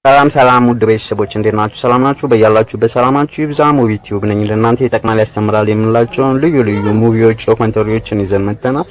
ሰላም ውድ ቤተሰቦች እንዴት ናችሁ? ሰላም ናችሁ? በያላችሁበት ሰላማችሁ ይብዛ። ሙቪ ቲዩብ ነኝ። ለእናንተ ይጠቅማል ያስተምራል የምንላቸውን ልዩ ልዩ ሙቪዎች ዶክመንተሪዎችን ይዘን መጥተናል።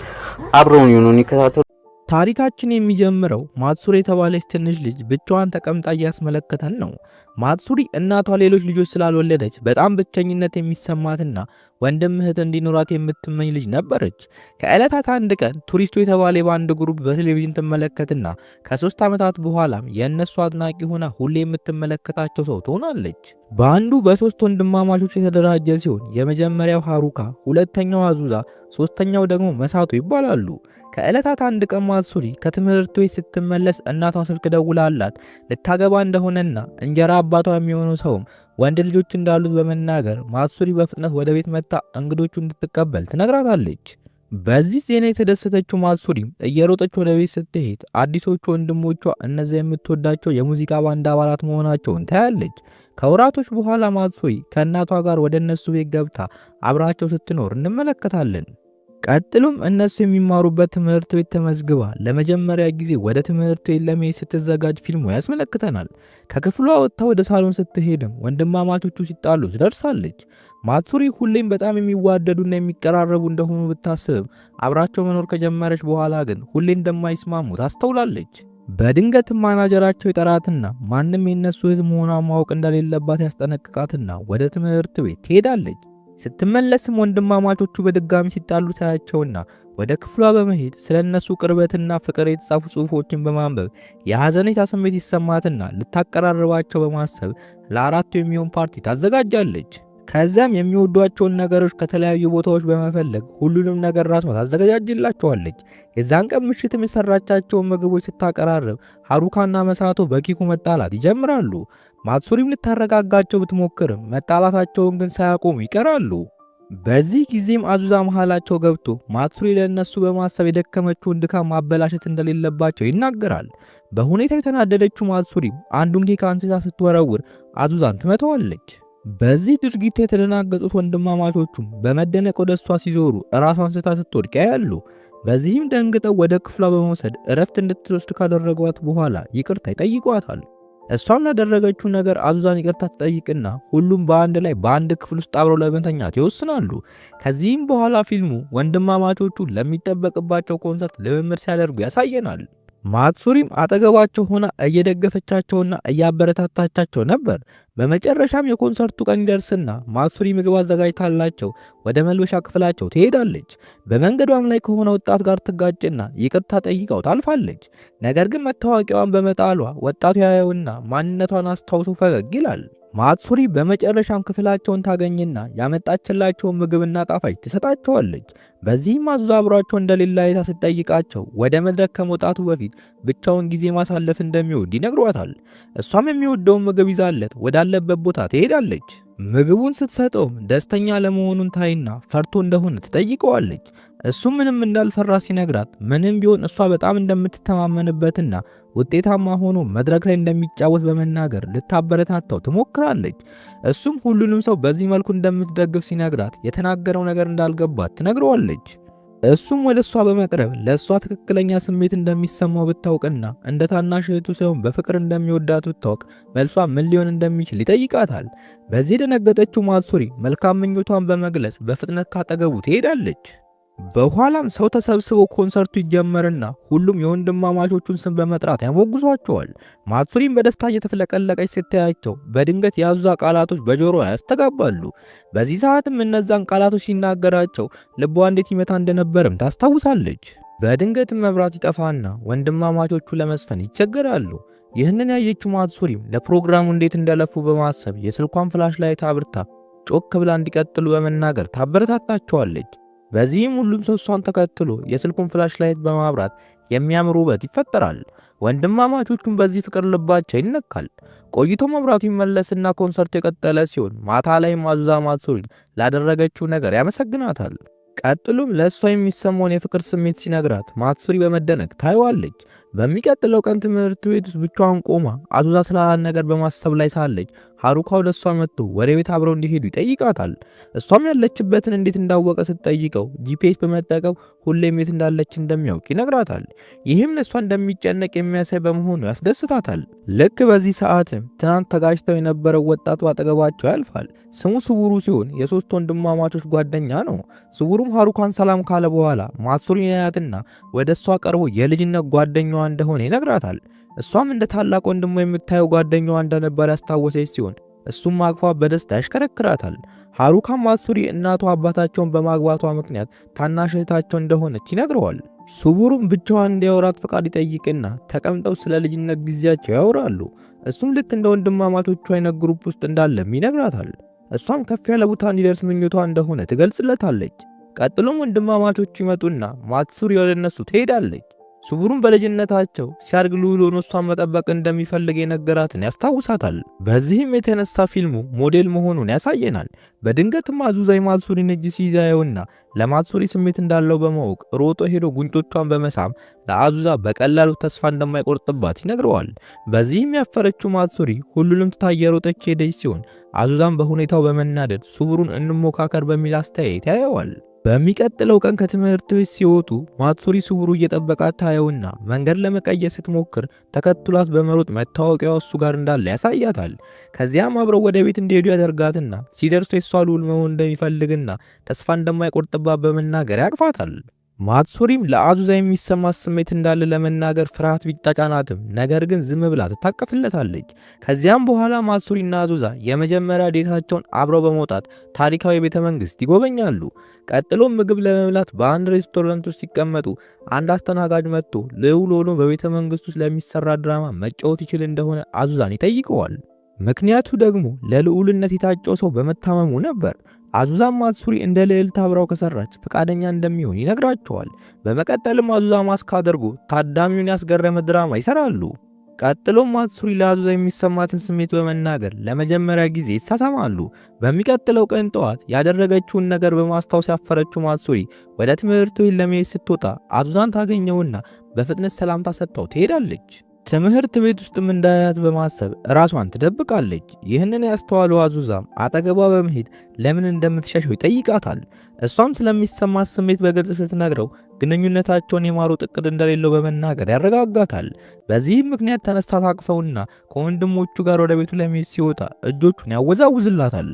አብረውን ይሁኑን ይከታተሉ። ታሪካችን የሚጀምረው ማትሱሪ የተባለች ትንሽ ልጅ ብቻዋን ተቀምጣ እያስመለከተን ነው። ማትሱሪ እናቷ ሌሎች ልጆች ስላልወለደች በጣም ብቸኝነት የሚሰማትና ወንድም እህት እንዲኖራት የምትመኝ ልጅ ነበረች። ከዕለታት አንድ ቀን ቱሪስቱ የተባለ የባንድ ግሩፕ በቴሌቪዥን ትመለከትና ከ3 ዓመታት በኋላም የእነሱ አድናቂ ሆና ሁሌ የምትመለከታቸው ሰው ትሆናለች። ባንዱ በ3 ወንድማማቾች የተደራጀ ሲሆን የመጀመሪያው ሃሩካ፣ ሁለተኛው አዙዛ፣ ሶስተኛው ደግሞ መሳቶ ይባላሉ። ከዕለታት አንድ ቀን ማትሱሪ ከትምህርት ቤት ስትመለስ እናቷ ስልክ ደውላላት ልታገባ እንደሆነና እንጀራ አባቷ የሚሆነው ሰውም ወንድ ልጆች እንዳሉት በመናገር ማትሱሪ በፍጥነት ወደ ቤት መጣ እንግዶቹ እንድትቀበል ትነግራታለች። በዚህ ዜና የተደሰተችው ማትሱሪም እየሮጠች ወደ ቤት ስትሄድ አዲሶቹ ወንድሞቿ እነዚያ የምትወዳቸው የሙዚቃ ባንድ አባላት መሆናቸውን ታያለች። ከወራቶች በኋላ ማትሱሪ ከእናቷ ጋር ወደ እነሱ ቤት ገብታ አብራቸው ስትኖር እንመለከታለን። ቀጥሎም እነሱ የሚማሩበት ትምህርት ቤት ተመዝግባ ለመጀመሪያ ጊዜ ወደ ትምህርት ቤት ለመሄድ ስትዘጋጅ ፊልሙ ያስመለክተናል። ከክፍሏ ወጥታ ወደ ሳሎን ስትሄድም ወንድማማቾቹ ሲጣሉ ትደርሳለች። ማትሱሪ ሁሌም በጣም የሚዋደዱና የሚቀራረቡ እንደሆኑ ብታስብም አብራቸው መኖር ከጀመረች በኋላ ግን ሁሌ እንደማይስማሙ ታስተውላለች። በድንገት ማናጀራቸው ይጠራትና ማንም የነሱ ህዝብ መሆኗን ማወቅ እንደሌለባት ያስጠነቅቃትና ወደ ትምህርት ቤት ትሄዳለች። ስትመለስም ወንድማማቾቹ በድጋሚ ሲጣሉ ታያቸውና ወደ ክፍሏ በመሄድ ስለነሱ ቅርበትና ፍቅር የተጻፉ ጽሑፎችን በማንበብ የሐዘኔታ ስሜት ይሰማትና ልታቀራርባቸው በማሰብ ለአራቱ የሚሆን ፓርቲ ታዘጋጃለች። ከዚያም የሚወዷቸውን ነገሮች ከተለያዩ ቦታዎች በመፈለግ ሁሉንም ነገር ራሷ ታዘጋጃጅላቸዋለች። የዛን ቀን ምሽትም የሰራቻቸውን ምግቦች ስታቀራርብ ሃሩካና መሳቶ በኪኩ መጣላት ይጀምራሉ። ማትሱሪም ልታረጋጋቸው ብትሞክርም መጣላታቸውን ግን ሳያቆሙ ይቀራሉ። በዚህ ጊዜም አዙዛ መሃላቸው ገብቶ ማትሱሪ ለነሱ በማሰብ የደከመችውን ድካም ማበላሸት እንደሌለባቸው ይናገራል። በሁኔታው የተናደደችው ማትሱሪም አንዱን ኬክ አንስታ ስትወረውር አዙዛን ትመታዋለች። በዚህ ድርጊት የተደናገጡት ወንድማማቾቹም በመደነቅ ወደ እሷ ሲዞሩ ራሷን ስታ ስትወድቅ ያያሉ። በዚህም ደንግጠው ወደ ክፍሏ በመውሰድ እረፍት እንድትወስድ ካደረጓት በኋላ ይቅርታ ይጠይቋታል። እሷም ላደረገችው ነገር አዙዛን ይቅርታ ትጠይቅና ሁሉም በአንድ ክፍል ውስጥ አብረው ለመተኛት ይወስናሉ። ከዚህም በኋላ ፊልሙ ወንድማማቾቹ ለሚጠበቅባቸው ኮንሰርት ልምምድ ሲያደርጉ ያሳየናል። ማትሱሪም አጠገባቸው ሆና እየደገፈቻቸውና እያበረታታቻቸው ነበር። በመጨረሻም የኮንሰርቱ ቀን ይደርስና ማትሱሪ ምግብ አዘጋጅታላቸው ወደ መልበሻ ክፍላቸው ትሄዳለች። በመንገዷም ላይ ከሆነ ወጣት ጋር ትጋጭና ይቅርታ ጠይቀው ታልፋለች። ነገር ግን መታወቂያዋን በመጣሏ ወጣቱ ያየውና ማንነቷን አስታውሶ ፈገግ ይላል። ማትሱሪ በመጨረሻም ክፍላቸውን ታገኝና ያመጣችላቸውን ምግብና ጣፋጭ ትሰጣቸዋለች። በዚህም አዙዛ አብሯቸው እንደሌላ አይታ ስትጠይቃቸው ወደ መድረክ ከመውጣቱ በፊት ብቻውን ጊዜ ማሳለፍ እንደሚወድ ይነግሯታል። እሷም የሚወደውን ምግብ ይዛለት ወዳለበት ቦታ ትሄዳለች። ምግቡን ስትሰጠውም ደስተኛ ለመሆኑን ታይና ፈርቶ እንደሆነ ትጠይቀዋለች። እሱም ምንም እንዳልፈራ ሲነግራት ምንም ቢሆን እሷ በጣም እንደምትተማመንበትና ውጤታማ ሆኖ መድረክ ላይ እንደሚጫወት በመናገር ልታበረታታው ትሞክራለች። እሱም ሁሉንም ሰው በዚህ መልኩ እንደምትደግፍ ሲነግራት የተናገረው ነገር እንዳልገባት ትነግረዋለች። እሱም ወደ እሷ በመቅረብ ለእሷ ትክክለኛ ስሜት እንደሚሰማው ብታውቅና እንደ ታናሽ እህቱ ሳይሆን በፍቅር እንደሚወዳት ብታውቅ መልሷ ምን ሊሆን እንደሚችል ይጠይቃታል። በዚህ የደነገጠችው ማትሱሪ መልካም ምኞቷን በመግለጽ በፍጥነት ካጠገቡ ትሄዳለች። በኋላም ሰው ተሰብስቦ ኮንሰርቱ ይጀመርና ሁሉም የወንድማማቾቹን ስም በመጥራት ያሞግሷቸዋል። ማትሱሪም በደስታ እየተፍለቀለቀች ስታያቸው በድንገት የአዙዛ ቃላቶች በጆሮ ያስተጋባሉ። በዚህ ሰዓትም እነዛን ቃላቶች ሲናገራቸው ልቧ እንዴት ይመታ እንደነበርም ታስታውሳለች። በድንገትም መብራት ይጠፋና ወንድማማቾቹ ለመስፈን ይቸገራሉ። ይህንን ያየችው ማትሱሪም ለፕሮግራሙ እንዴት እንደለፉ በማሰብ የስልኳን ፍላሽ ላይት አብርታ ጮክ ብላ እንዲቀጥሉ በመናገር ታበረታታቸዋለች። በዚህም ሁሉም ሰው እሷን ተከትሎ የስልኩን ፍላሽ ላይት በማብራት የሚያምር ውበት ይፈጠራል። ወንድማማቾቹም በዚህ ፍቅር ልባቸው ይነካል። ቆይቶ መብራቱ ይመለስና ኮንሰርቱ የቀጠለ ሲሆን ማታ ላይ አዙዛ ማትሱሪን ላደረገችው ነገር ያመሰግናታል። ቀጥሎም ለእሷ የሚሰማውን የፍቅር ስሜት ሲነግራት ማትሱሪ በመደነቅ ታየዋለች። በሚቀጥለው ቀን ትምህርት ቤት ውስጥ ብቻዋን ቆማ አዙዛ ስላላት ነገር በማሰብ ላይ ሳለች ሃሩካ ወደ እሷ መጥቶ ወደ ቤት አብረው እንዲሄዱ ይጠይቃታል። እሷም ያለችበትን እንዴት እንዳወቀ ስትጠይቀው ጂፒኤስ በመጠቀም ሁሌም የት እንዳለች እንደሚያውቅ ይነግራታል። ይህም ለእሷ እንደሚጨነቅ የሚያሳይ በመሆኑ ያስደስታታል። ልክ በዚህ ሰዓትም ትናንት ተጋጭተው የነበረው ወጣቱ አጠገባቸው ያልፋል። ስሙ ስውሩ ሲሆን የሶስት ወንድማማቾች ጓደኛ ነው። ስውሩም ሃሩካን ሰላም ካለ በኋላ ማትሱሪን ያያትና ወደ እሷ ቀርቦ የልጅነት ጓደኛዋ እንደሆነ ይነግራታል። እሷም እንደ ታላቅ ወንድሟ የምታየው ጓደኛዋ እንደነበር ያስታወሰች ሲሆን እሱም አቅፏ በደስታ ያሽከረክራታል። ሃሩካን ማትሱሪ እናቷ አባታቸውን በማግባቷ ምክንያት ታናሽ እህታቸው እንደሆነች ይነግረዋል። ስውሩም ብቻዋን እንዲያወራት ፈቃድ ይጠይቅና ተቀምጠው ስለ ልጅነት ጊዜያቸው ያወራሉ። እሱም ልክ እንደ ወንድማማቾቹ አይነት ግሩፕ ውስጥ እንዳለም ይነግራታል። እሷም ከፍ ያለ ቦታ እንዲደርስ ምኞቷ እንደሆነ ትገልጽለታለች። ቀጥሎም ወንድማማቾቹ ይመጡና ማትሱሪ ወደ እነሱ ትሄዳለች። ስውሩም በልጅነታቸው ሲያድግ ልዑል ሆኖ እሷን መጠበቅ እንደሚፈልግ የነገራትን ያስታውሳታል። በዚህም የተነሳ ፊልሙ ሞዴል መሆኑን ያሳየናል። በድንገትም አዙዛ የማትሱሪን እጅ ሲይዛየውና ለማትሱሪ ስሜት እንዳለው በማወቅ ሮጦ ሄዶ ጉንጮቿን በመሳም ለአዙዛ በቀላሉ ተስፋ እንደማይቆርጥባት ይነግረዋል። በዚህም ያፈረችው ማትሱሪ ሁሉንም ትታ እየሮጠች ሄደች ሲሆን አዙዛም በሁኔታው በመናደድ ስውሩን እንሞካከር በሚል አስተያየት ያየዋል። በሚቀጥለው ቀን ከትምህርት ቤት ሲወጡ ማትሱሪ ስውሩ እየጠበቃት ታየውና መንገድ ለመቀየር ስትሞክር ተከትሏት በመሮጥ መታወቂያው እሱ ጋር እንዳለ ያሳያታል። ከዚያም አብረው ወደ ቤት እንዲሄዱ ያደርጋትና ሲደርሱ የሷ ልዑል መሆን እንደሚፈልግና ተስፋ እንደማይቆርጥባት በመናገር ያቅፋታል። ማትሱሪም ለአዙዛ የሚሰማት ስሜት እንዳለ ለመናገር ፍርሃት ቢጫጫናትም ነገር ግን ዝም ብላ ትታቀፍለታለች። ከዚያም በኋላ ማትሱሪና አዙዛ የመጀመሪያ ዴታቸውን አብረው በመውጣት ታሪካዊ ቤተ መንግስት ይጎበኛሉ። ቀጥሎም ምግብ ለመብላት በአንድ ሬስቶራንት ውስጥ ሲቀመጡ አንድ አስተናጋጅ መጥቶ ልዑል ሆኖ በቤተ መንግስት ውስጥ ለሚሰራ ድራማ መጫወት ይችል እንደሆነ አዙዛን ይጠይቀዋል። ምክንያቱ ደግሞ ለልዑልነት የታጨው ሰው በመታመሙ ነበር። አዙዛም ማትሱሪ እንደ ልዕልት አብራው ከሰራች ፈቃደኛ እንደሚሆን ይነግራቸዋል። በመቀጠልም አዙዛ ማስክ አድርጎ ታዳሚውን ያስገረመ ድራማ ይሰራሉ። ቀጥሎም ማትሱሪ ለአዙዛ የሚሰማትን ስሜት በመናገር ለመጀመሪያ ጊዜ ይሳሳማሉ። በሚቀጥለው ቀን ጠዋት ያደረገችውን ነገር በማስታወስ ያፈረችው ማትሱሪ ወደ ትምህርት ቤት ለመሄድ ስትወጣ አዙዛን ታገኘውና በፍጥነት ሰላምታ ሰጥታው ትሄዳለች። ትምህርት ቤት ውስጥም እንዳያት በማሰብ ራሷን ትደብቃለች። ይህንን ያስተዋለው አዙዛም አጠገቧ በመሄድ ለምን እንደምትሸሸው ይጠይቃታል። እሷም ስለሚሰማት ስሜት በግልጽ ስትነግረው ግንኙነታቸውን የማሮጥ እቅድ እንደሌለው በመናገር ያረጋጋታል። በዚህም ምክንያት ተነስታ ታቅፈውና ከወንድሞቹ ጋር ወደ ቤቱ ለመሄድ ሲወጣ እጆቹን ያወዛውዝላታል።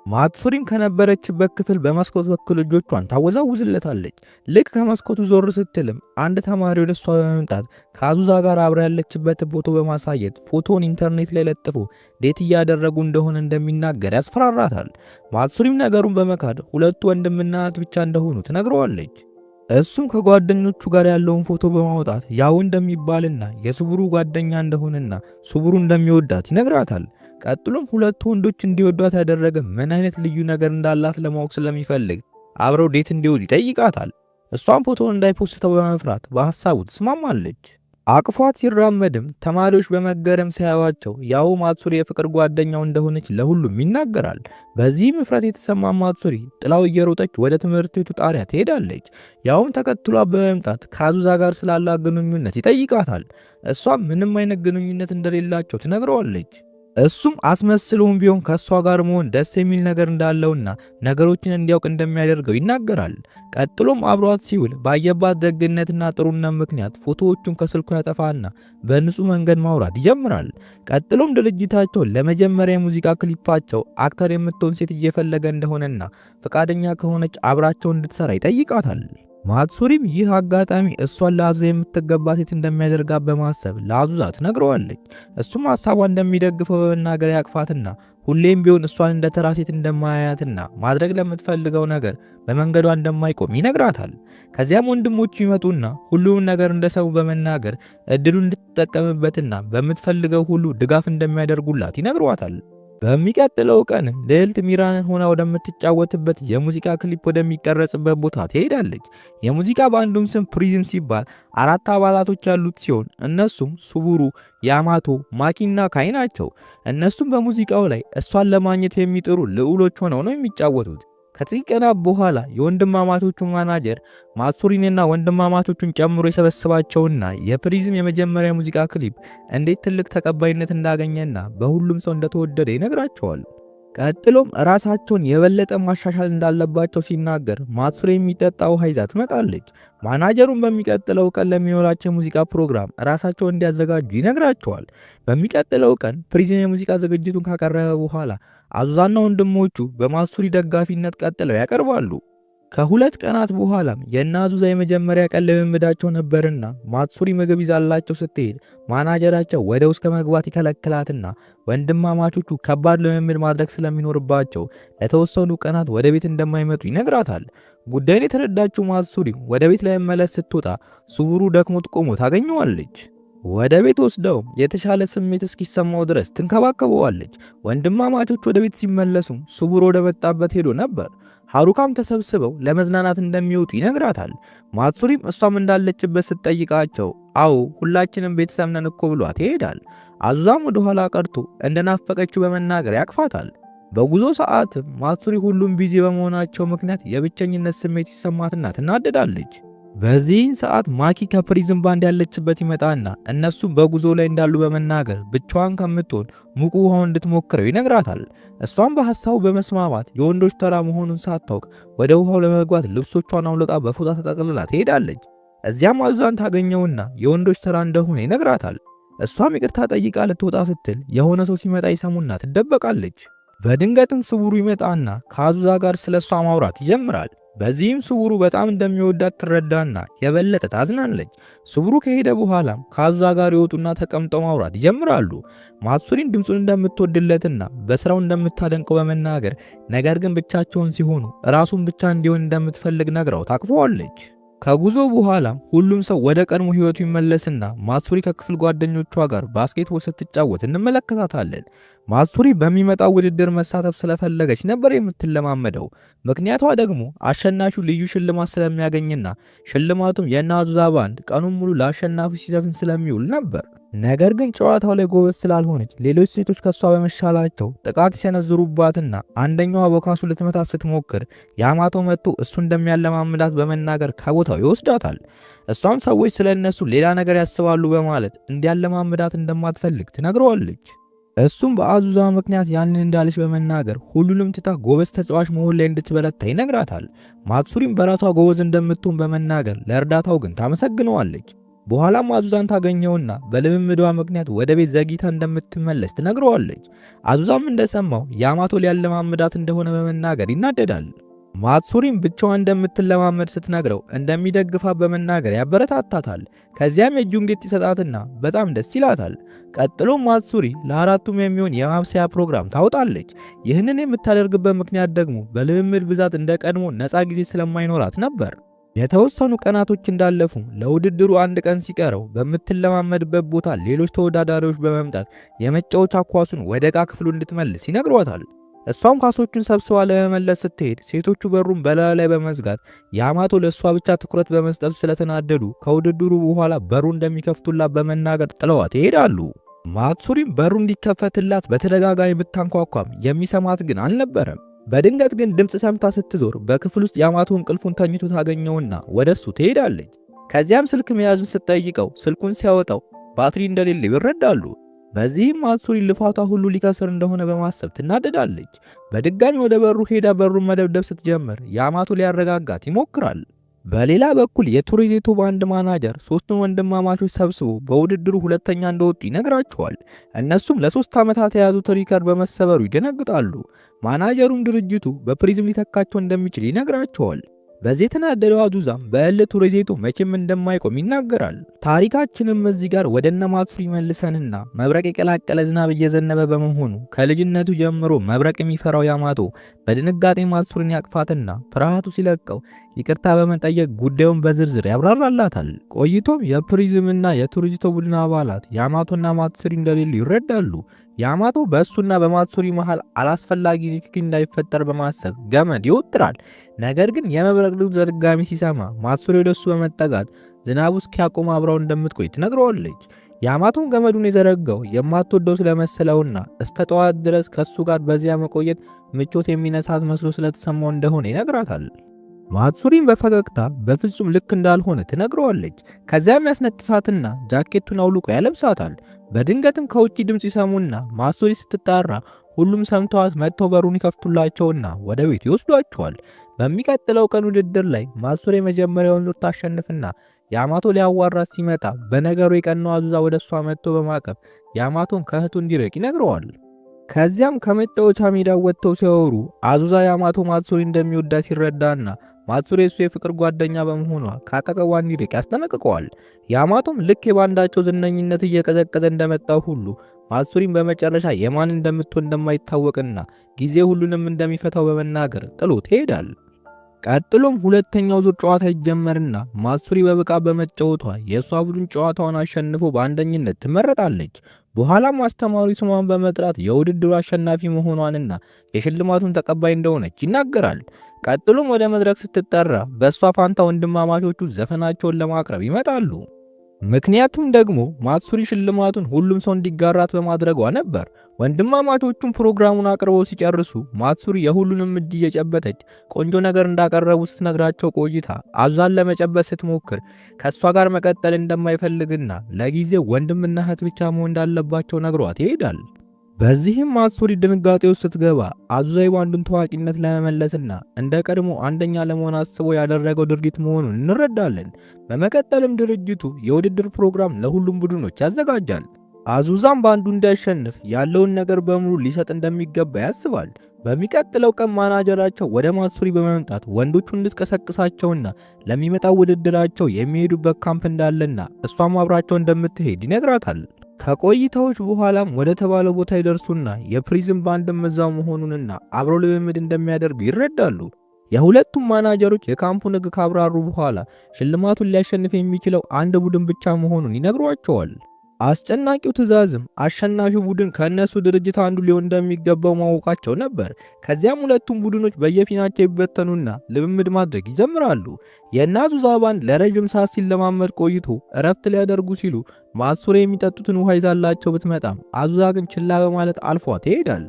ማትሱሪም ከነበረችበት ክፍል በመስኮት በኩል እጆቿን ታወዛውዝለታለች። ልክ ከመስኮቱ ዞር ስትልም አንድ ተማሪ ወደ እሷ በመምጣት ከአዙዛ ጋር አብራ ያለችበትን ፎቶ በማሳየት ፎቶን ኢንተርኔት ላይ ለጥፎ ዴት እያደረጉ እንደሆነ እንደሚናገር ያስፈራራታል። ማትሱሪም ነገሩን በመካድ ሁለቱ ወንድምና እህት ብቻ እንደሆኑ ትነግረዋለች። እሱም ከጓደኞቹ ጋር ያለውን ፎቶ በማውጣት ያው እንደሚባልና የስውሩ ጓደኛ እንደሆነና ስውሩ እንደሚወዳት ይነግራታል። ቀጥሎም ሁለቱ ወንዶች እንዲወዷት ያደረገ ምን አይነት ልዩ ነገር እንዳላት ለማወቅ ስለሚፈልግ አብረው ዴት እንዲወዱ ይጠይቃታል። እሷም ፎቶውን እንዳይፖስተው በመፍራት በሐሳቡ ትስማማለች። አቅፏት ሲራመድም ተማሪዎች በመገረም ሲያዩአቸው ያው ማትሱሪ የፍቅር ጓደኛው እንደሆነች ለሁሉም ይናገራል። በዚህም እፍረት የተሰማ ማትሱሪ ጥላው እየሮጠች ወደ ትምህርት ቤቱ ጣሪያ ትሄዳለች። ያውም ተከትሏ በመምጣት ከአዙዛ ጋር ስላላት ግንኙነት ይጠይቃታል። እሷም ምንም አይነት ግንኙነት እንደሌላቸው ትነግረዋለች። እሱም አስመስሎም ቢሆን ከሷ ጋር መሆን ደስ የሚል ነገር እንዳለውና ነገሮችን እንዲያውቅ እንደሚያደርገው ይናገራል። ቀጥሎም አብሯት ሲውል ባየባት ደግነትና ጥሩነት ምክንያት ፎቶዎቹን ከስልኩ ያጠፋና በንጹህ መንገድ ማውራት ይጀምራል። ቀጥሎም ድርጅታቸው ለመጀመሪያ የሙዚቃ ክሊፓቸው አክተር የምትሆን ሴት እየፈለገ እንደሆነና ፈቃደኛ ከሆነች አብራቸው እንድትሰራ ይጠይቃታል። ማትሱሪም ይህ አጋጣሚ እሷን ለአዙዛ የምትገባ ሴት እንደሚያደርጋት በማሰብ ለአዙዛ ትነግረዋለች። እሱም ሐሳቧን እንደሚደግፈው በመናገር ያቅፋትና ሁሌም ቢሆን እሷን እንደ ተራ ሴት እንደማያያትና ማድረግ ለምትፈልገው ነገር በመንገዷ እንደማይቆም ይነግራታል። ከዚያም ወንድሞቹ ይመጡና ሁሉም ነገር እንደሰሙ በመናገር እድሉን እንድትጠቀምበትና በምትፈልገው ሁሉ ድጋፍ እንደሚያደርጉላት ይነግሯታል። በሚቀጥለው ቀንም ልዕልት ሚራንን ሆና ወደምትጫወትበት የሙዚቃ ክሊፕ ወደሚቀረጽበት ቦታ ትሄዳለች። የሙዚቃ ባንዱም ስም ፕሪዝም ሲባል 4 አባላቶች ያሉት ሲሆን እነሱም ሱቡሩ፣ ያማቶ፣ ማኪና ካይ ናቸው። እነሱም በሙዚቃው ላይ እሷን ለማግኘት የሚጥሩ ልዑሎች ሆነው ነው የሚጫወቱት። ከጥቂት ቀናት በኋላ የወንድማማቾቹ ማናጀር ማትሱሪንና ወንድማማቾቹን ጨምሮ የሰበሰባቸውና የፕሪዝም የመጀመሪያ ሙዚቃ ክሊፕ እንዴት ትልቅ ተቀባይነት እንዳገኘና በሁሉም ሰው እንደተወደደ ይነግራቸዋል። ቀጥሎም ራሳቸውን የበለጠ ማሻሻል እንዳለባቸው ሲናገር ማትሱሪ የሚጠጣ ውሃ ይዛ ትመጣለች። ማናጀሩን በሚቀጥለው ቀን ለሚኖራቸው የሙዚቃ ፕሮግራም ራሳቸውን እንዲያዘጋጁ ይነግራቸዋል። በሚቀጥለው ቀን ፕሪዝን የሙዚቃ ዝግጅቱን ካቀረበ በኋላ አዙዛና ወንድሞቹ በማትሱሪ ደጋፊነት ቀጥለው ያቀርባሉ። ከሁለት ቀናት በኋላም የአዙዛ የመጀመሪያ ቀን ልምምዳቸው ነበርና ማትሱሪ ምግብ ይዛላቸው ስትሄድ ማናጀራቸው ወደ ውስጥ ከመግባት ይከለክላትና ወንድማማቾቹ ከባድ ልምምድ ማድረግ ስለሚኖርባቸው ለተወሰኑ ቀናት ወደ ቤት እንደማይመጡ ይነግራታል። ጉዳዩን የተረዳችው ማትሱሪ ወደ ቤት ለመመለስ ስትወጣ ሱቡሩ ደክሞት ቆሞ ታገኘዋለች። ወደ ቤት ወስደው የተሻለ ስሜት እስኪሰማው ድረስ ትንከባከበዋለች። ወንድማማቾች ወደ ቤት ሲመለሱም ሱቡሩ ወደ መጣበት ሄዶ ነበር። ሃሩካም ተሰብስበው ለመዝናናት እንደሚወጡ ይነግራታል። ማትሱሪም እሷም እንዳለችበት ስትጠይቃቸው አዎ ሁላችንም ቤተሰብ ነን እኮ ብሏት ይሄዳል። አዙዛም ወደ ኋላ ቀርቶ እንደናፈቀችው በመናገር ያቅፋታል። በጉዞ ሰዓት ማትሱሪ ሁሉም ቢዚ በመሆናቸው ምክንያት የብቸኝነት ስሜት ይሰማትና ትናደዳለች። በዚህን ሰዓት ማኪ ከፕሪዝን ባንድ ያለችበት ይመጣና እነሱም በጉዞ ላይ እንዳሉ በመናገር ብቻዋን ከምትሆን ሙቁ ውሃውን እንድትሞክረው ይነግራታል። እሷም በሐሳቡ በመስማማት የወንዶች ተራ መሆኑን ሳታውቅ ወደ ውሃው ለመግባት ልብሶቿን አውልቃ በፎጣ ተጠቅልላ ትሄዳለች። እዚያም አዙዛን ታገኘውና የወንዶች ተራ እንደሆነ ይነግራታል። እሷም ይቅርታ ጠይቃ ልትወጣ ስትል የሆነ ሰው ሲመጣ ይሰሙና ትደበቃለች። በድንገትም ሱቡሩ ይመጣና ከአዙዛ ጋር ስለሷ ማውራት ይጀምራል። በዚህም ሱቡሩ በጣም እንደሚወዳት ትረዳና የበለጠ ታዝናለች። ሱቡሩ ከሄደ በኋላም ከአዙዛ ጋር ይወጡና ተቀምጠው ማውራት ይጀምራሉ። ማትሱሪን ድምፁን እንደምትወድለትና በስራው እንደምታደንቀው በመናገር ነገር ግን ብቻቸውን ሲሆኑ ራሱን ብቻ እንዲሆን እንደምትፈልግ ነግራው ታቅፈዋለች። ከጉዞ በኋላም ሁሉም ሰው ወደ ቀድሞ ህይወቱ ይመለስና ማትሱሪ ከክፍል ጓደኞቿ ጋር ባስኬትቦል ስትጫወት እንመለከታታለን። ማትሱሪ በሚመጣው ውድድር መሳተፍ ስለፈለገች ነበር የምትለማመደው። ምክንያቷ ደግሞ አሸናፊው ልዩ ሽልማት ስለሚያገኝና ሽልማቱም የአዙዛ ባንድ ቀኑን ሙሉ ለአሸናፊው ሲዘፍን ስለሚውል ነበር። ነገር ግን ጨዋታው ላይ ጎበዝ ስላልሆነች ሌሎች ሴቶች ከሷ በመሻላቸው ጥቃት ሲሰነዝሩባትና አንደኛዋ በኳሱ ልትመታት ስትሞክር ያማቶ መጥቶ እሱ እንደሚያለማምዳት በመናገር ከቦታው ይወስዳታል። እሷም ሰዎች ስለነሱ ሌላ ነገር ያስባሉ በማለት እንዲያለማምዳት እንደማትፈልግ ትነግረዋለች። እሱም በአዙዛ ምክንያት ያንን እንዳለች በመናገር ሁሉንም ትታ ጎበዝ ተጫዋች መሆን ላይ እንድትበረታ ይነግራታል። ማትሱሪም በራሷ ጎበዝ እንደምትሆን በመናገር ለእርዳታው ግን ታመሰግነዋለች። በኋላም አዙዛን ታገኘውና በልምምዷ ምክንያት ወደ ቤት ዘግይታ እንደምትመለስ ትነግረዋለች። አዙዛም እንደሰማው ያማቶ ሊያለማምዳት እንደሆነ በመናገር ይናደዳል። ማትሱሪም ብቻዋን እንደምትለማመድ ስትነግረው እንደሚደግፋት በመናገር ያበረታታታል። ከዚያም የእጁን ጌጥ ይሰጣትና በጣም ደስ ይላታል። ቀጥሎም ማትሱሪ ለአራቱም የሚሆን የማብሰያ ፕሮግራም ታወጣለች። ይህንን የምታደርግበት ምክንያት ደግሞ በልምምድ ብዛት እንደ ቀድሞ ነፃ ጊዜ ስለማይኖራት ነበር። የተወሰኑ ቀናቶች እንዳለፉ ለውድድሩ አንድ ቀን ሲቀረው በምትለማመድበት ቦታ ሌሎች ተወዳዳሪዎች በመምጣት የመጫወቻ ኳሱን ወደ ዕቃ ክፍሉ እንድትመልስ ይነግሯታል። እሷም ኳሶቹን ሰብስባ ለመመለስ ስትሄድ ሴቶቹ በሩን በላዩ ላይ በመዝጋት ያማቶ ለእሷ ብቻ ትኩረት በመስጠቱ ስለተናደዱ ከውድድሩ በኋላ በሩ እንደሚከፍቱላት በመናገር ጥለዋት ይሄዳሉ። ማትሱሪም በሩ እንዲከፈትላት በተደጋጋሚ ብታንኳኳም የሚሰማት ግን አልነበረም። በድንገት ግን ድምፅ ሰምታ ስትዞር በክፍል ውስጥ ያማቶ እንቅልፉን ተኝቶ ታገኘውና ወደሱ ትሄዳለች። ከዚያም ስልክ መያዙን ስትጠይቀው ስልኩን ሲያወጣው ባትሪ እንደሌለው ይረዳሉ። በዚህም ማትሱሪ ልፋቷ ሁሉ ሊከስር እንደሆነ በማሰብ ትናደዳለች። በድጋሚ ወደ በሩ ሄዳ በሩን መደብደብ ስትጀምር ያማቶ ሊያረጋጋት ይሞክራል። በሌላ በኩል የቶሪዜቶ ባንድ ማናጀር ሶስቱን ወንድማማቾች ሰብስቦ በውድድሩ ሁለተኛ እንደወጡ ይነግራቸዋል። እነሱም ለ3 ዓመታት የያዙት ሪከርድ በመሰበሩ ይደነግጣሉ። ማናጀሩም ድርጅቱ በፕሪዝም ሊተካቸው እንደሚችል ይነግራቸዋል። በዚህ የተናደደው አዙዛም በእልህ ቶሪዜቶ መቼም እንደማይቆም ይናገራል። ታሪካችንም እዚህ ጋር ወደ እነ ማትሱሪ መልሰንና መብረቅ የቀላቀለ ዝናብ እየዘነበ በመሆኑ ከልጅነቱ ጀምሮ መብረቅ የሚፈራው ያማቶ በድንጋጤ ማትሱሪን ያቅፋትና ፍርሃቱ ሲለቀው ይቅርታ በመጠየቅ ጉዳዩን በዝርዝር ያብራራላታል። ቆይቶም የፕሪዝምና የቶሪዜቶ ቡድን አባላት ያማቶና ማትሱሪ እንደሌሉ ይረዳሉ። ያማቶ በእሱና በማትሱሪ መሃል አላስፈላጊ ንክኪ እንዳይፈጠር በማሰብ ገመድ ይወጥራል። ነገር ግን የመብረቅ ድምፅ በድጋሚ ሲሰማ ማትሱሪ ወደሱ በመጠጋት ዝናቡ እስኪያቆም አብራው እንደምትቆይ ትነግረዋለች። ያማቶም ገመዱን የዘረጋው የማትወደው ስለመሰለውና እስከ ጠዋት ድረስ ከሱ ጋር በዚያ መቆየት ምቾት የሚነሳት መስሎ ስለተሰማው እንደሆነ ይነግራታል። ማትሱሪም በፈገግታ በፍጹም ልክ እንዳልሆነ ትነግረዋለች። ከዚያም ያስነጥሳትና ጃኬቱን አውልቆ ያለብሳታል። በድንገትም ከውጪ ድምፅ ይሰሙና ማትሱሪ ስትጣራ ሁሉም ሰምተዋት መጥተው በሩን ይከፍቱላቸውና ወደ ቤት ይወስዷቸዋል። በሚቀጥለው ቀን ውድድር ላይ ማሱሪ የመጀመሪያውን ዙር ታሸንፍና ያማቶ ሊያዋራት ሲመጣ በነገሩ የቀናው አዙዛ ወደ እሷ መጥቶ በማቀፍ ያማቶን ከእህቱ እንዲርቅ ይነግረዋል። ከዚያም ከመጫወቻ ሜዳው ወጥተው ሲያወሩ አዙዛ ያማቶ ማሱሪ እንደሚወዳት ይረዳና ማሱሪ እሱ የፍቅር ጓደኛ በመሆኗ ካጠገቧ እንዲርቅ ያስጠነቅቀዋል። ያማቶም ልክ የባንዳቸው ዝነኝነት እየቀዘቀዘ እንደመጣው ሁሉ ማሱሪም በመጨረሻ የማን እንደምትሆን እንደማይታወቅና ጊዜ ሁሉንም እንደሚፈታው በመናገር ጥሎት ይሄዳል። ቀጥሎም ሁለተኛው ዙር ጨዋታ ይጀመርና ማሱሪ በብቃት በመጫወቷ የእሷ ቡድን ጨዋታውን አሸንፎ በአንደኝነት ትመረጣለች። በኋላም አስተማሪ ስሟን በመጥራት የውድድሩ አሸናፊ መሆኗንና የሽልማቱን ተቀባይ እንደሆነች ይናገራል። ቀጥሎም ወደ መድረክ ስትጠራ በእሷ ፋንታ ወንድማማቾቹ ዘፈናቸውን ለማቅረብ ይመጣሉ። ምክንያቱም ደግሞ ማሱሪ ሽልማቱን ሁሉም ሰው እንዲጋራት በማድረጓ ነበር። ወንድማማቾቹም ፕሮግራሙን አቅርበው ሲጨርሱ ማሱሪ የሁሉንም እጅ እየጨበጠች ቆንጆ ነገር እንዳቀረቡ ስትነግራቸው ቆይታ አዟን ለመጨበጥ ስትሞክር ከእሷ ጋር መቀጠል እንደማይፈልግና ለጊዜው ወንድምና እህት ብቻ መሆን እንዳለባቸው ነግሯት ይሄዳል። በዚህም ማሱሪ ድንጋጤ ውስጥ ስትገባ አዙዛ የባንዱን ታዋቂነት ለመመለስና እንደ ቀድሞ አንደኛ ለመሆን አስቦ ያደረገው ድርጊት መሆኑን እንረዳለን። በመቀጠልም ድርጅቱ የውድድር ፕሮግራም ለሁሉም ቡድኖች ያዘጋጃል። አዙዛም ባንዱ እንዲያሸንፍ ያለውን ነገር በሙሉ ሊሰጥ እንደሚገባ ያስባል። በሚቀጥለው ቀን ማናጀራቸው ወደ ማሱሪ በመምጣት ወንዶቹ እንድትቀሰቅሳቸውና ለሚመጣው ውድድራቸው የሚሄዱበት ካምፕ እንዳለና እሷም አብራቸው እንደምትሄድ ይነግራታል። ከቆይታዎች በኋላም ወደ ተባለው ቦታ ይደርሱና የፕሪዝን ባንድም እዛው መሆኑንና አብረው ልምምድ እንደሚያደርጉ ይረዳሉ። የሁለቱም ማናጀሮች የካምፑን ሕግ ካብራሩ በኋላ ሽልማቱን ሊያሸንፍ የሚችለው አንድ ቡድን ብቻ መሆኑን ይነግሯቸዋል። አስጨናቂው ትዕዛዝም አሸናፊው ቡድን ከእነሱ ድርጅት አንዱ ሊሆን እንደሚገባው ማወቃቸው ነበር። ከዚያም ሁለቱም ቡድኖች በየፊናቸው ይበተኑና ልምምድ ማድረግ ይጀምራሉ። የአዙዛ ባንድ ለረጅም ሰዓት ሲለማመድ ቆይቶ እረፍት ሊያደርጉ ሲሉ ማሱሪ የሚጠጡትን ውሃ ይዛላቸው ብትመጣም አዙዛ ግን ችላ በማለት አልፏት ይሄዳል።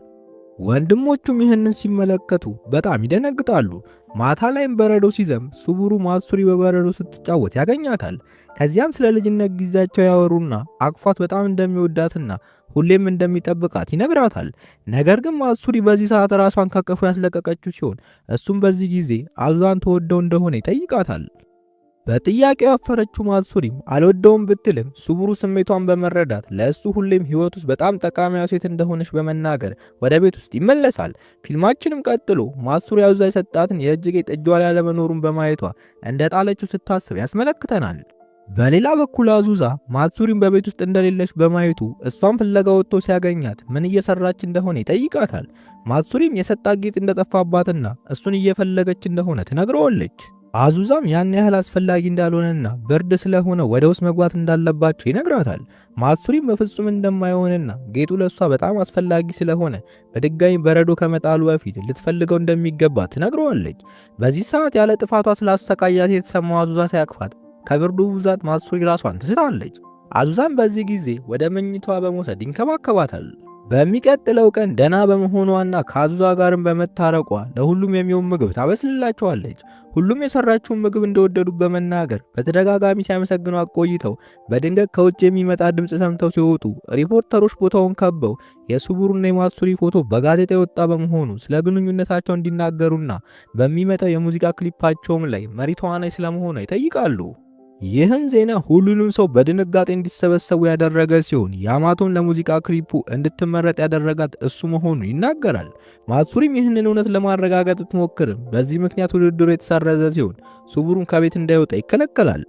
ወንድሞቹም ይህንን ሲመለከቱ በጣም ይደነግጣሉ። ማታ ላይም በረዶ ሲዘንብ ሱቡሩ ማሱሪ በበረዶ ስትጫወት ያገኛታል። ከዚያም ስለ ልጅነት ጊዜያቸው ያወሩና አቅፏት በጣም እንደሚወዳትና ሁሌም እንደሚጠብቃት ይነግራታል። ነገር ግን ማሱሪ በዚህ ሰዓት ራሷን ከቀፉ ያስለቀቀችው ሲሆን እሱም በዚህ ጊዜ አዙዛን ተወደው እንደሆነ ይጠይቃታል። በጥያቄው ያፈረችው ማሱሪም አልወደውም ብትልም ሱቡሩ ስሜቷን በመረዳት ለእሱ ሁሌም ህይወት ውስጥ በጣም ጠቃሚዋ ሴት እንደሆነች በመናገር ወደ ቤት ውስጥ ይመለሳል። ፊልማችንም ቀጥሎ ማሱሪ አዙዛ የሰጣትን የእጅ ጌጥ እጇ ላይ ያለመኖሩን በማየቷ እንደጣለችው ስታስብ ያስመለክተናል። በሌላ በኩል አዙዛ ማሱሪን በቤት ውስጥ እንደሌለች በማየቱ እሷን ፍለጋ ወጥቶ ሲያገኛት ምን እየሰራች እንደሆነ ይጠይቃታል። ማሱሪም የሰጣት ጌጥ እንደጠፋባትና እሱን እየፈለገች እንደሆነ ትነግረዋለች። አዙዛም ያን ያህል አስፈላጊ እንዳልሆነና ብርድ ስለሆነ ወደ ውስጥ መግባት እንዳለባቸው ይነግራታል። ማሱሪም በፍጹም እንደማይሆንና ጌጡ ለሷ በጣም አስፈላጊ ስለሆነ በድጋሚ በረዶ ከመጣሉ በፊት ልትፈልገው እንደሚገባ ትነግረዋለች። በዚህ ሰዓት ያለ ጥፋቷ ስላሰቃያት የተሰማው አዙዛ ሲያቅፋት ከብርዱ ብዛት ማሱሪ ራሷን ትስታለች። አዙዛም በዚህ ጊዜ ወደ መኝቷ በመውሰድ ይንከባከባታል። በሚቀጥለው ቀን ደና በመሆኗና ከአዙዛ ጋርም በመታረቋ ለሁሉም የሚሆን ምግብ ታበስልላቸዋለች። ሁሉም የሰራችውን ምግብ እንደወደዱ በመናገር በተደጋጋሚ ሲያመሰግኑ ቆይተው በድንገት ከውጭ የሚመጣ ድምፅ ሰምተው ሲወጡ ሪፖርተሮች ቦታውን ከበው የሱቡሩና የማሱሪ ፎቶ በጋዜጣ የወጣ በመሆኑ ስለ ግንኙነታቸው እንዲናገሩና በሚመጣው የሙዚቃ ክሊፓቸውም ላይ መሪ ተዋናይ ስለመሆኗ ይጠይቃሉ። ይህም ዜና ሁሉንም ሰው በድንጋጤ እንዲሰበሰቡ ያደረገ ሲሆን ያማቶን ለሙዚቃ ክሊፑ እንድትመረጥ ያደረጋት እሱ መሆኑን ይናገራል። ማሱሪም ይህንን እውነት ለማረጋገጥ ትሞክርም በዚህ ምክንያት ውድድሩ የተሰረዘ ሲሆን ሱቡሩን ከቤት እንዳይወጣ ይከለከላል።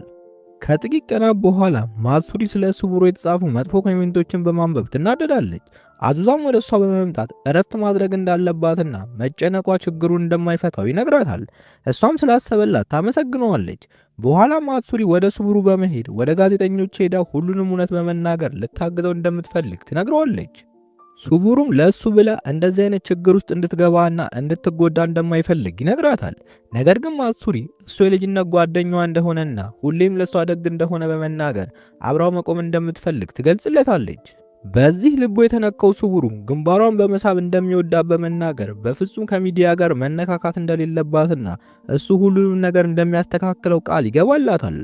ከጥቂት ቀናት በኋላ ማሱሪ ስለ ሱቡሩ የተጻፉ መጥፎ ኮሜንቶችን በማንበብ ትናደዳለች። አዙዛም ወደ እሷ በመምጣት እረፍት ማድረግ እንዳለባትና መጨነቋ ችግሩን እንደማይፈታው ይነግራታል። እሷም ስላሰበላት ታመሰግነዋለች። በኋላ ማሱሪ ወደ ሱቡሩ በመሄድ ወደ ጋዜጠኞች ሄዳ ሁሉንም እውነት በመናገር ልታግዘው እንደምትፈልግ ትነግረዋለች። ሱቡሩም ለእሱ ብላ እንደዚህ አይነት ችግር ውስጥ እንድትገባና እንድትጎዳ እንደማይፈልግ ይነግራታል። ነገር ግን ማሱሪ እሱ የልጅነት ጓደኛዋ እንደሆነና ሁሌም ለእሷ ደግ እንደሆነ በመናገር አብራው መቆም እንደምትፈልግ ትገልጽለታለች። በዚህ ልቡ የተነካው ሱቡሩም ግንባሯን በመሳብ እንደሚወዳት በመናገር በፍጹም ከሚዲያ ጋር መነካካት እንደሌለባትና እሱ ሁሉንም ነገር እንደሚያስተካክለው ቃል ይገባላታል።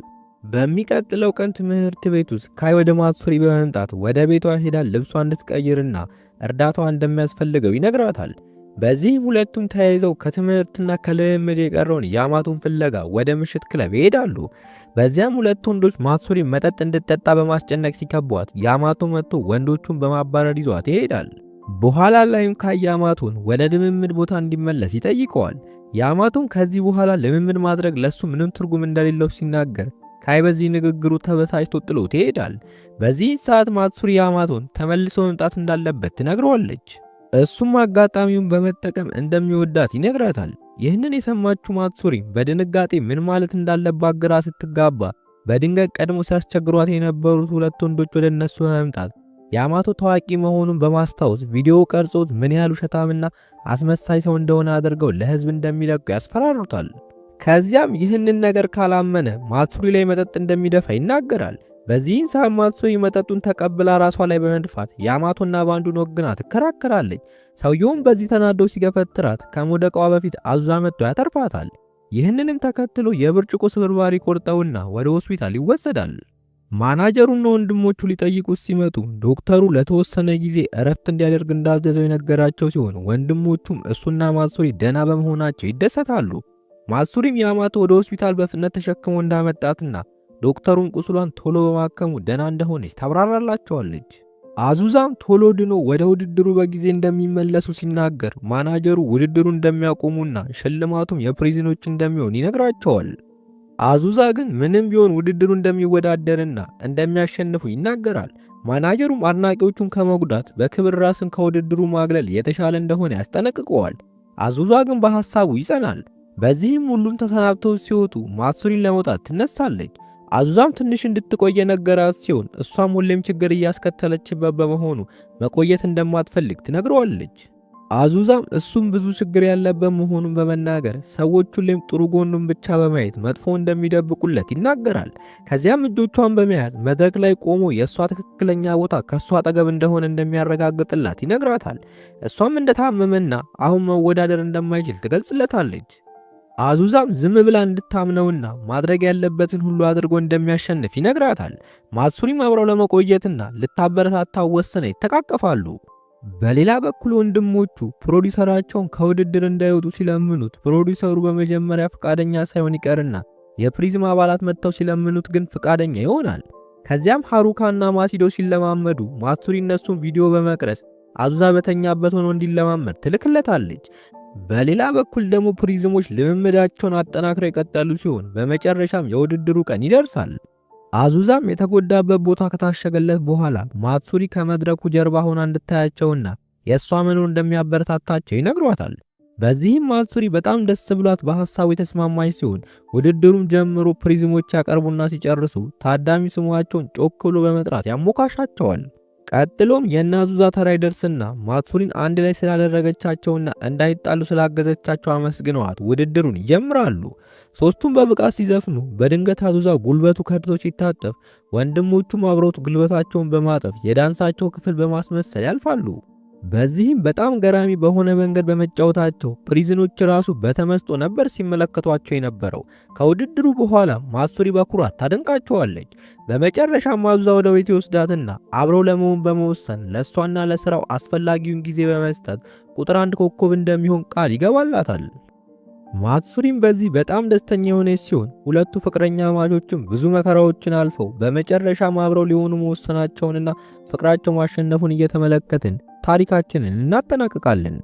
በሚቀጥለው ቀን ትምህርት ቤት ውስጥ ካይ ወደ ማሱሪ በመምጣት ወደ ቤቷ ሄዳ ልብሷ እንድትቀይርና እርዳታዋ እንደሚያስፈልገው ይነግራታል። በዚህም ሁለቱም ተያይዘው ከትምህርትና ከልምምድ የቀረውን ያማቶን ፍለጋ ወደ ምሽት ክለብ ይሄዳሉ። በዚያም ሁለት ወንዶች ማትሱሪ መጠጥ እንድትጠጣ በማስጨነቅ ሲከቧት ያማቶ መጥቶ ወንዶቹን በማባረር ይዟት ይሄዳል። በኋላ ላይም ያማቶን ወደ ልምምድ ቦታ እንዲመለስ ይጠይቀዋል። ያማቶን ከዚህ በኋላ ልምምድ ማድረግ ለሱ ምንም ትርጉም እንደሌለው ሲናገር ካይ በዚህ ንግግሩ ተበሳጭቶ ጥሎት ይሄዳል። በዚህ ሰዓት ማትሱሪ ያማቶን ተመልሶ መምጣት እንዳለበት ትነግረዋለች። እሱም አጋጣሚውን በመጠቀም እንደሚወዳት ይነግራታል። ይህንን የሰማችው ማትሱሪ በድንጋጤ ምን ማለት እንዳለባት ግራ ስትጋባ በድንገት ቀድሞ ሲያስቸግሯት የነበሩት ሁለት ወንዶች ወደ እነሱ በመምጣት ያማቶ ታዋቂ መሆኑን በማስታወስ ቪዲዮ ቀርጾት ምን ያህል ውሸታምና አስመሳይ ሰው እንደሆነ አድርገው ለህዝብ እንደሚለቁ ያስፈራሩታል። ከዚያም ይህንን ነገር ካላመነ ማትሱሪ ላይ መጠጥ እንደሚደፋ ይናገራል። በዚህን ሰዓት ማትሱሪ መጠጡን ተቀብላ ራሷ ላይ በመድፋት ያማቶና ባንዱን ወግና ትከራከራለች። ሰውየውም በዚህ ተናደው ሲገፈትራት ከመውደቋ በፊት አዙዛ መጥቶ ያተርፋታል። ይህንንም ተከትሎ የብርጭቆ ስብርባሪ ቆርጠውና ወደ ሆስፒታል ይወሰዳል። ማናጀሩና ወንድሞቹ ሊጠይቁት ሲመጡ ዶክተሩ ለተወሰነ ጊዜ እረፍት እንዲያደርግ እንዳዘዘው የነገራቸው ሲሆን ወንድሞቹም እሱና ማትሱሪ ደህና በመሆናቸው ይደሰታሉ። ማትሱሪም ያማቶ ወደ ሆስፒታል በፍጥነት ተሸክሞ እንዳመጣትና ዶክተሩን ቁስሏን ቶሎ በማከሙ ደህና እንደሆነች ታብራራላቸዋለች። አዙዛም ቶሎ ድኖ ወደ ውድድሩ በጊዜ እንደሚመለሱ ሲናገር ማናጀሩ ውድድሩ እንደሚያቆሙና ሽልማቱም የፕሪዝኖች እንደሚሆን ይነግራቸዋል። አዙዛ ግን ምንም ቢሆን ውድድሩ እንደሚወዳደርና እንደሚያሸንፉ ይናገራል። ማናጀሩም አድናቂዎቹን ከመጉዳት በክብር ራስን ከውድድሩ ማግለል የተሻለ እንደሆነ ያስጠነቅቀዋል። አዙዛ ግን በሐሳቡ ይጸናል። በዚህም ሁሉም ተሰናብተው ሲወጡ ማትሱሪን ለመውጣት ትነሳለች። አዙዛም ትንሽ እንድትቆየ ነገራት ሲሆን እሷም ሁሌም ችግር እያስከተለችበት በመሆኑ መቆየት እንደማትፈልግ ትነግረዋለች። አዙዛም እሱም ብዙ ችግር ያለበት መሆኑን በመናገር ሰዎች ሁሌም ጥሩ ጎኑን ብቻ በማየት መጥፎ እንደሚደብቁለት ይናገራል። ከዚያም እጆቿን በመያዝ መድረክ ላይ ቆሞ የእሷ ትክክለኛ ቦታ ከእሷ አጠገብ እንደሆነ እንደሚያረጋግጥላት ይነግራታል። እሷም እንደታመመና አሁን መወዳደር እንደማይችል ትገልጽለታለች። አዙዛም ዝም ብላ እንድታምነውና ማድረግ ያለበትን ሁሉ አድርጎ እንደሚያሸንፍ ይነግራታል። ማትሱሪም አብረው ለመቆየትና ልታበረታታው ወሰነ ይተቃቀፋሉ። በሌላ በኩል ወንድሞቹ ፕሮዲውሰራቸውን ከውድድር እንዳይወጡ ሲለምኑት ፕሮዲውሰሩ በመጀመሪያ ፍቃደኛ ሳይሆን ይቀርና የፕሪዝም አባላት መጥተው ሲለምኑት ግን ፍቃደኛ ይሆናል። ከዚያም ሃሩካና ማሲዶ ሲለማመዱ ማትሱሪ እነሱን ቪዲዮ በመቅረጽ አዙዛ በተኛበት ሆኖ እንዲለማመድ ትልክለታለች። በሌላ በኩል ደግሞ ፕሪዝሞች ልምምዳቸውን አጠናክረው የቀጠሉ ሲሆን በመጨረሻም የውድድሩ ቀን ይደርሳል። አዙዛም የተጎዳበት ቦታ ከታሸገለት በኋላ ማትሱሪ ከመድረኩ ጀርባ ሆና እንድታያቸውና የእሷ መኖር እንደሚያበረታታቸው ይነግሯታል። በዚህም ማትሱሪ በጣም ደስ ብሏት በሐሳቡ የተስማማች ሲሆን ውድድሩም ጀምሮ ፕሪዝሞች ያቀርቡና ሲጨርሱ ታዳሚ ስሟቸውን ጮክ ብሎ በመጥራት ያሞካሻቸዋል። ቀጥሎም የአዙዛ ተራ ይደርስና ማትሱሪን አንድ ላይ ስላደረገቻቸውና እንዳይጣሉ ስላገዘቻቸው አመስግነዋት ውድድሩን ይጀምራሉ። ሶስቱም በብቃት ሲዘፍኑ በድንገት አዙዛ ጉልበቱ ከድቶ ሲታጠፍ ወንድሞቹም አብረውት ጉልበታቸውን በማጠፍ የዳንሳቸው ክፍል በማስመሰል ያልፋሉ። በዚህም በጣም ገራሚ በሆነ መንገድ በመጫወታቸው ፕሪዝኖች ራሱ በተመስጦ ነበር ሲመለከቷቸው የነበረው። ከውድድሩ በኋላ ማትሱሪ በኩራት ታደንቃቸዋለች። በመጨረሻም አዙዛ ወደ ቤት ይወስዳትና አብረው ለመሆን በመወሰን ለእሷና ለስራው አስፈላጊውን ጊዜ በመስጠት ቁጥር 1 ኮከብ እንደሚሆን ቃል ይገባላታል። ማትሱሪም በዚህ በጣም ደስተኛ የሆነች ሲሆን ሁለቱ ፍቅረኛ ማቾችም ብዙ መከራዎችን አልፈው በመጨረሻም አብረው ሊሆኑ መወሰናቸውንና ፍቅራቸው ማሸነፉን እየተመለከትን ታሪካችንን እናጠናቅቃለን።